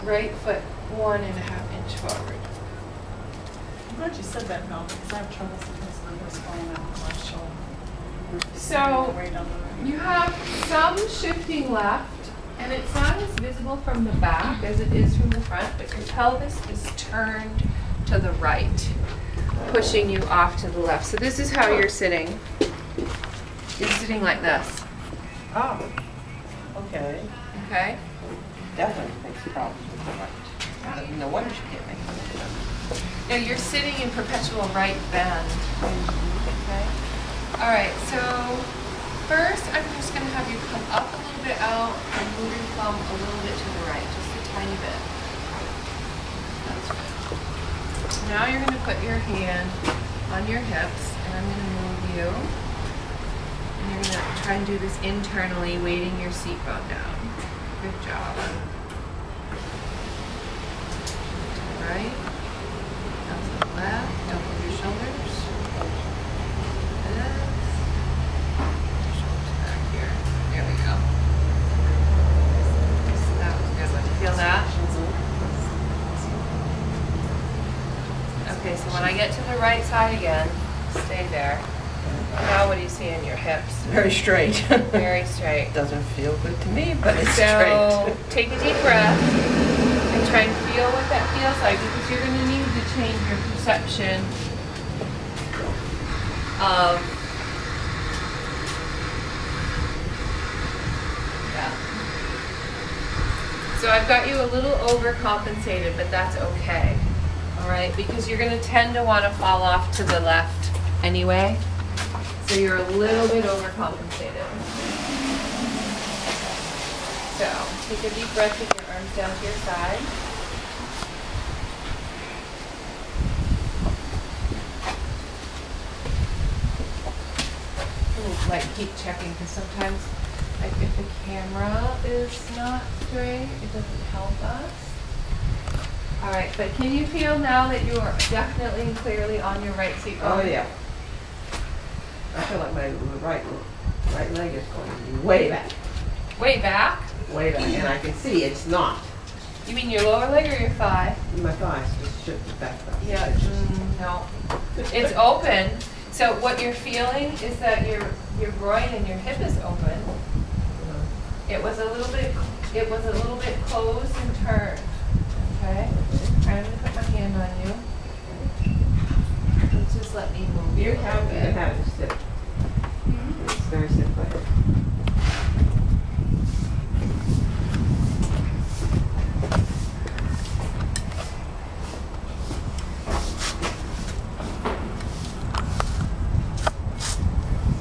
right foot 1.5 inch forward. I'm glad you said that, Mel, because I have trouble sometimes with this falling out of my shoulder. So Weight on the- you have some shifting left, and it's not as visible from the back as it is from the front, but your pelvis is turned to the right, pushing you off to the left. So this is how you're sitting. You're sitting like this, Oh, okay. okay? Definitely makes problems with the right. No wonder she can't make it. Now you're sitting in perpetual right bend. Okay. All right. So first, I'm just going to have you come up a little bit out and move your thumb a little bit to the right, just a tiny bit. That's good. Now you're going to put your hand on your hips, and I'm going to move you. And you're going to try and do this internally, weighting your seat bone down. Good job. To the right. Down to the left. Don't move your shoulders. This. Shoulders back here. There we go. So that was a good one. Feel that? Okay, so when I get to the right side again, stay there. Now what do you see in your hips? Very straight. Very straight. Doesn't feel good to me, but it's So straight. take a deep breath and try and feel what that feels like, because you're going to need to change your perception of So I've got you a little overcompensated, but that's okay. All right, because you're going to tend to want to fall off to the left anyway. So you're a little bit overcompensated. So take a deep breath, take your arms down to your side. Ooh, like keep checking, because sometimes like if the camera is not straight, it doesn't help us. All right, but can you feel now that you are definitely and clearly on your right seat bone? Oh yeah. I feel like my right leg is going way back. Way back? Way back, and I can see it's not. You mean your lower leg or your thigh? My thighs just shifted back. Yeah, no. It's open. So what you're feeling is that your groin and your hip is open. It was a little bit closed and turned. Okay? I'm gonna put my hand on you. And just let me move you a little You bit. have it stiff. It's very stiff like it.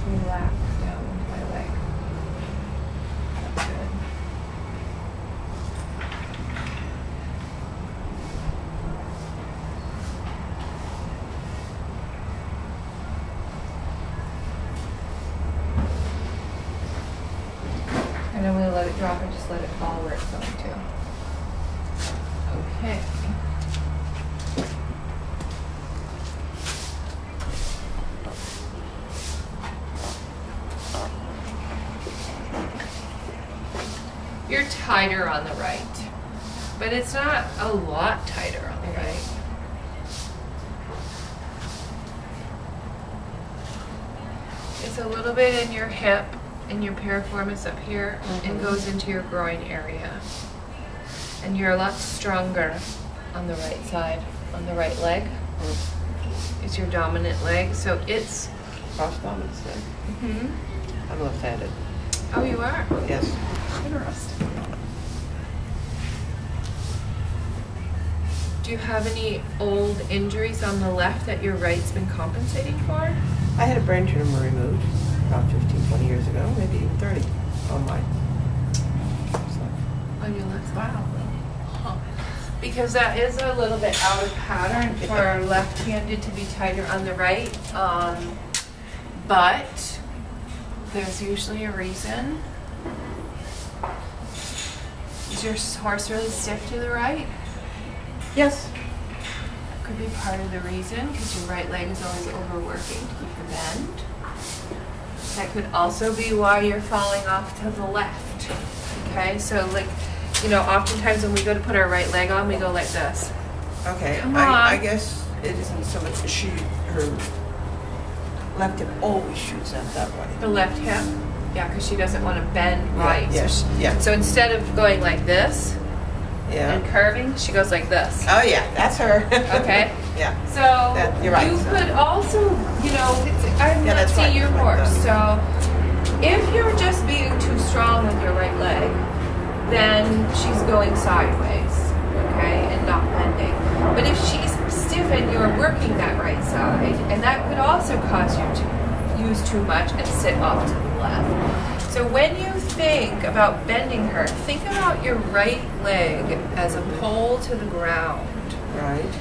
Relax down into my leg. That's good. And I'm going to let it drop and just let it fall where it's going to. Okay. You're tighter on the right, but it's not a lot tighter on the right. It's a little bit in your hip and your piriformis up here and goes into your groin area. And you're a lot stronger on the right side, on the right leg. It's your dominant leg, so it's... Cross dominance then. I'm left-handed. Oh, you are? Yes. Interesting. Do you have any old injuries on the left that your right's been compensating for? I had a brain tumor removed about 15, 20 years ago, maybe even 30 on mine. On your left? Wow. Huh. Because that is a little bit out of pattern for left-handed to be tighter on the right. But there's usually a reason. Is your horse really stiff to the right? Yes. Could be part of the reason, because your right leg is always overworking to keep the bend. That could also be why you're falling off to the left. Okay, so like you know, oftentimes when we go to put our right leg on, we go like this. Okay, Come I on. guess it isn't so much her left hip always shoots out that way. The left hip. Yeah, because she doesn't want to bend Yeah, right. yeah, So, yeah. so instead of going like this Yeah. and curving, she goes like this. Oh yeah, that's her. Okay. Yeah. So You're right. you could also, you know, I'm Yeah, not that's seeing right, your like horse. that. So if you're just being too strong with your right leg, then she's going sideways, okay, and not bending. But if she's stiff and you're working that right side, and that could also cause you to use too much and sit off to the left. So when you think about bending her, think about your right leg as a pole to the ground. Right.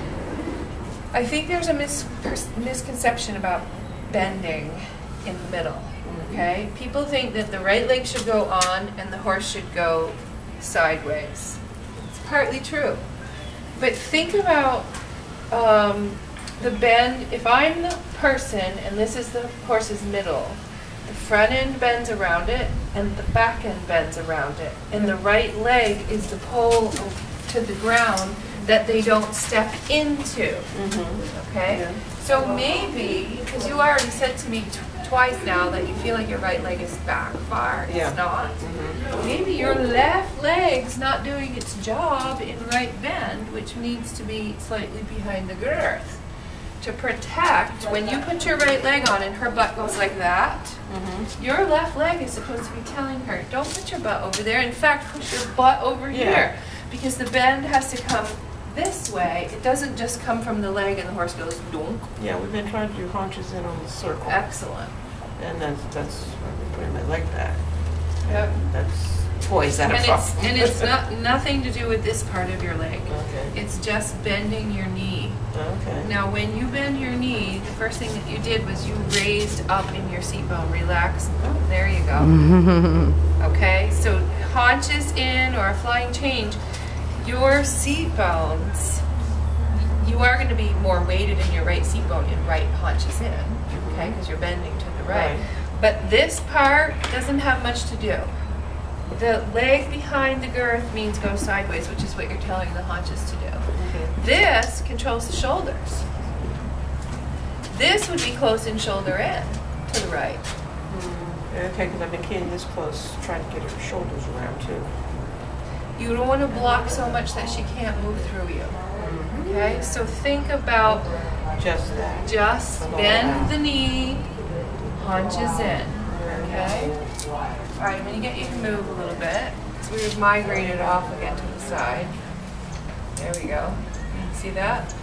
I think there's a misconception about bending in the middle, okay? People think that the right leg should go on and the horse should go sideways. It's partly true. But think about the bend. If I'm the person and this is the horse's middle, the front end bends around it and the back end bends around it. And the right leg is the pole to the ground that they don't step into. Okay? Yeah. So maybe, because you already said to me twice now that you feel like your right leg is back far. Yeah. It's not. Maybe your left leg's not doing its job in right bend, which needs to be slightly behind the girth. To protect, when you put your right leg on and her butt goes like that, your left leg is supposed to be telling her, don't put your butt over there. In fact, push your butt over here. Because the bend has to come this way. It doesn't just come from the leg and the horse goes donk. Yeah, we've been trying to do haunches in on the circle. Excellent. And that's why I'm putting my leg back. Yep. That's boys that are And it's not nothing to do with this part of your leg. Okay. It's just bending your knee. Okay. Now, when you bend your knee, the first thing that you did was you raised up in your seat bone, relaxed. Oh, there you go. Okay, so haunches in or a flying change, your seat bones, you are going to be more weighted in your right seat bone in right haunches in, okay, because you're bending to the right. Right. But this part doesn't have much to do. The leg behind the girth means go sideways, which is what you're telling the haunches to do. This controls the shoulders. This would be close in shoulder in to the right. Okay, because I've been getting this close, trying to get her shoulders around too. You don't want to block so much that she can't move through you. Okay, so think about Just that. just bend the knee, haunches in. Okay? All right, I'm going to get you to move a little bit. So we've migrated off again to the side. There we go. See that?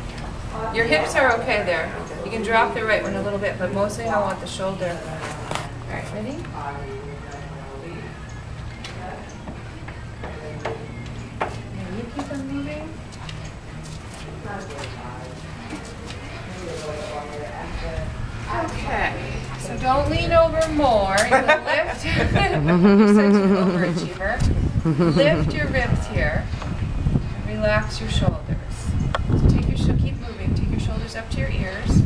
Your hips are okay there. You can drop the right one a little bit, but mostly I want the shoulder. All right, ready? And you keep on moving. Okay, so don't lean over more. You're gonna lift. You're such an overachiever. Lift your ribs here. Relax your shoulders. So keep moving. Take your shoulders up to your ears.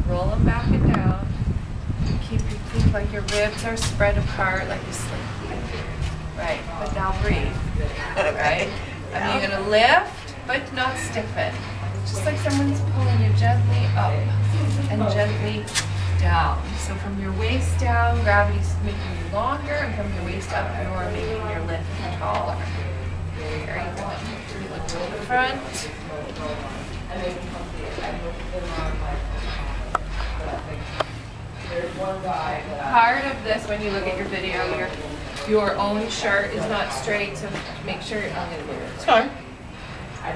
Roll them back and down. Keep like your ribs are spread apart like a slinky. Right, but now breathe. Right? And you're gonna lift, but not stiffen. Just like someone's pulling you gently up and gently down. So from your waist down, gravity's making you longer, and from your waist up, you're making your lift taller. Very good. You look to the front. Part of this, when you look at your video, your own shirt is not straight, so make sure I'm going to move it. It's fine. I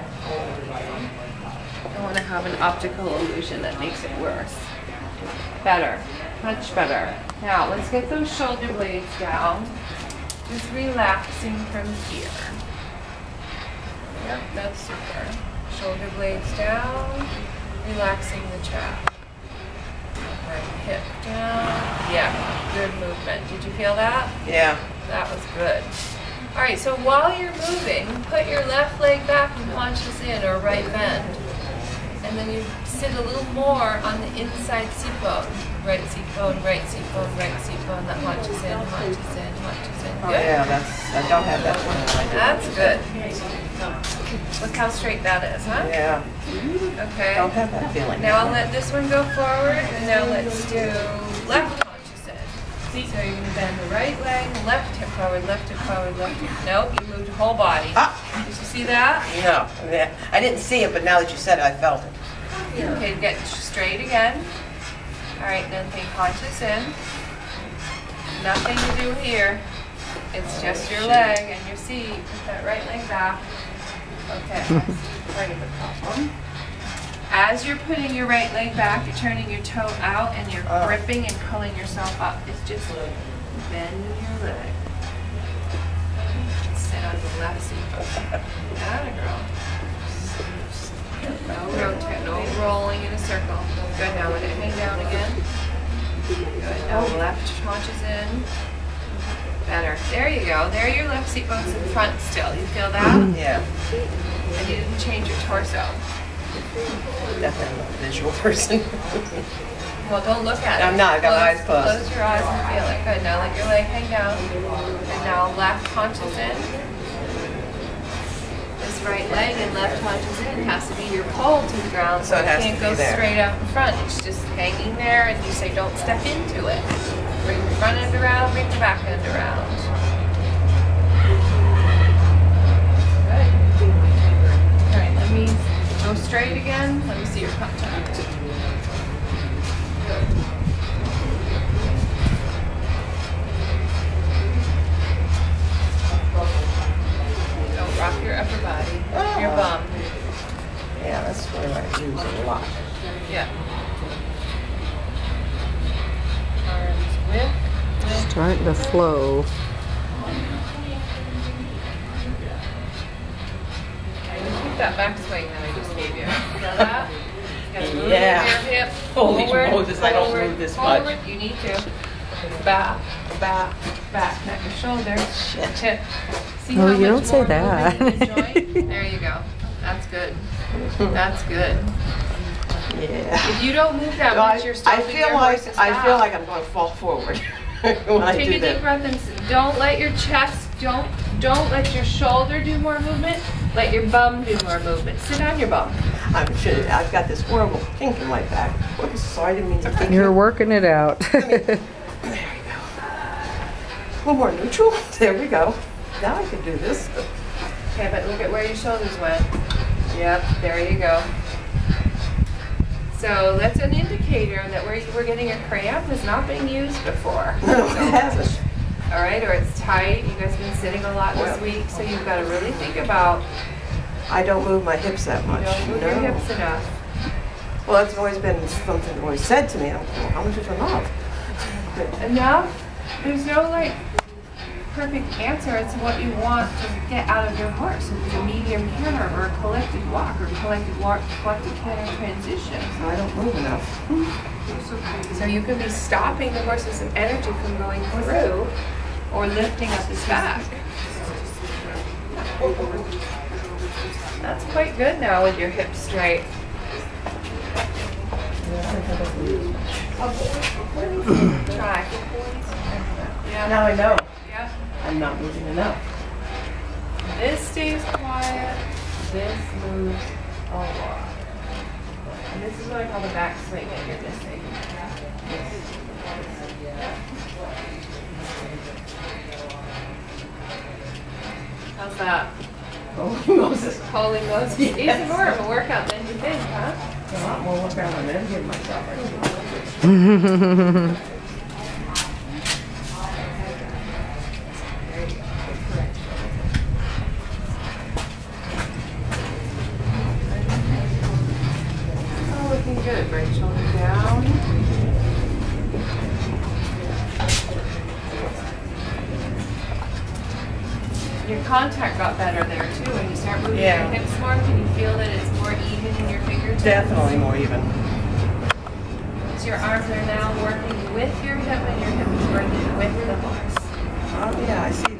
don't want to have an optical illusion that makes it worse. Better. Much better. Now, let's get those shoulder blades down. Just relaxing from here. Yep, that's super. Shoulder blades down. Relaxing the chest. Right hip down. Yeah, good movement. Did you feel that? Yeah. That was good. All right, so while you're moving, put your left leg back and haunches in or right bend. And then you sit a little more on the inside seat bone. Right seat bone, right seat bone, right seat bone. That haunches in, haunches in, haunches in. Oh Good. yeah, I don't have that one. That's good. Look how straight that is, huh? Yeah, Okay. don't have that feeling. Now let this one go forward, and now let's do left haunches in. So you're going to bend the right leg, left hip forward, left hip forward, left hip. Nope, you moved whole body. Ah! Did you see that? No, yeah, I didn't see it, but now that you said it, I felt it. Okay, get straight again. All right, then think haunches in. Nothing to do here. It's just your leg and your seat. Put that right leg back. Okay, part of the problem. As you're putting your right leg back, you're turning your toe out and you're gripping and pulling yourself up. It's just bend your leg. Sit on the left seat. Atta girl. No rotate, no rolling in a circle. Good, now let it hang down again. Good, now left haunches in. Better. There you go. There your left seat bone's in front still. You feel that? Yeah, And you didn't change your torso. definitely not a visual person. Well, don't look at it. I'm not. I've got my eyes closed. Close your eyes and feel it. Good. Now let your leg hang down. And now left haunches in. This right leg and left haunches in has to be your pole to the ground. So it has can't to go be there. straight out in front. It's just hanging there, and you say, don't step into it. Bring the front end around, bring the back end around. Good. All right, let me go straight again. Let me see your contact. Don't rock your upper body, your bum. Yeah, that's where I use it a lot. Yeah. Arms width. Starting to flow. Keep that back swing that I just gave you. Feel that? You gotta move Yeah. your hip Holy forward, Moses, I don't forward, move this forward. much. You need to. Back, back, back. Not your shoulder. Hip. See Oh, how you much don't say more that. movement in the joint? There you go. That's good. That's good. Yeah. If you don't move that No, much, you're I stopping feel your like horse's I feel back. like I'm going to fall forward when I Take do a that. deep breath and don't let your chest, don't let your shoulder do more movement. Let your bum do more movement. Sit on your bum. I've got this horrible kink in my back. Oops, sorry, I didn't mean to kick You're you. working it out. There you go. A little more neutral. There we go. Now I can do this. Okay, but look at where your shoulders went. Yep, there you go. So that's an indicator that where you were getting a cramp is not being used before. No, it hasn't. All right, or it's tight. You guys have been sitting a lot this week, so you've got to really think about I don't move my hips that you much. don't move no. your hips enough. Well, that's always been something always said to me. I'm, well, how much is enough? Enough? There's no like perfect answer. It's what you want to get out of your horse. If it's a medium canter or a collected walk or collected canter transition. I don't move enough. So you could be stopping the horse's energy from going through or lifting up his back. That's quite good now with your hips straight. Try. Yeah. Now I know Yeah. I'm not moving enough. This stays quiet. This moves a lot. And this is what I call the back swing that you're missing. How's that? Holy Moses. Holy Moses. Yes. It's more of a workout than you think, huh? A lot more work out on them, give myself. Oh, looking good. Right shoulder down. Your contact got better there too. When you start moving Yeah. your hips more, can you feel that it's more even in your fingertips? Definitely more even. So your arms are now working with your hip and your hip is working with the horse. Oh, yeah, I see